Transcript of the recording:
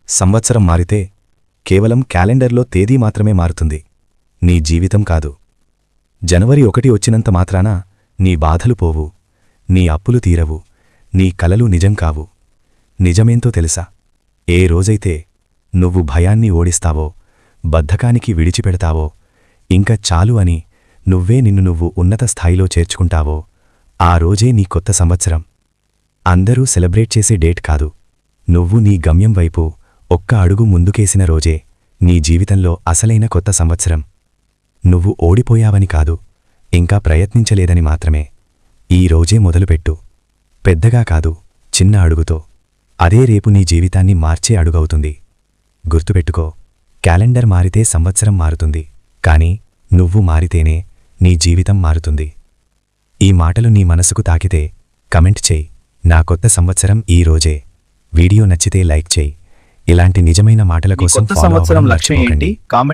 సంవత్సరం మారితే కేవలం క్యాలెండర్లో తేదీ మాత్రమే మారుతుంది, నీ జీవితం కాదు. జనవరి 1 వచ్చినంత మాత్రాన నీ బాధలు పోవు, నీ అప్పులు తీరవు, నీ కలలు నిజం కావు. నిజమేంతో తెలుసా? ఏ రోజైతే నువ్వు భయాన్ని ఓడిస్తావో, బద్ధకానికి విడిచిపెడతావో, ఇంక చాలు అని నువ్వే నిన్ను నువ్వు ఉన్నత స్థాయిలో చేర్చుకుంటావో, ఆ రోజే నీ కొత్త సంవత్సరం. అందరూ సెలబ్రేట్ చేసే డేట్ కాదు, నువ్వు నీ గమ్యం వైపు ఒక్క అడుగు ముందుకేసిన రోజే నీ జీవితంలో అసలైన కొత్త సంవత్సరం. నువ్వు ఓడిపోయావని కాదు, ఇంకా ప్రయత్నించలేదని మాత్రమే. ఈ రోజే మొదలుపెట్టు, పెద్దగా కాదు, చిన్న అడుగుతో. అదే రేపు నీ జీవితాన్ని మార్చే అడుగవుతుంది. గుర్తుపెట్టుకో, క్యాలెండర్ మారితే సంవత్సరం మారుతుంది, కాని నువ్వు మారితేనే నీ జీవితం మారుతుంది. ఈ మాటలు నీ మనసుకు తాకితే కమెంట్ చేయి, నా కొత్త సంవత్సరం ఈ రోజే. వీడియో నచ్చితే లైక్ చేయి. ఇలాంటి నిజమైన మాటల కోసం కొత్త సంవత్సరం లక్ష్యం ఏంటి? కామెంట్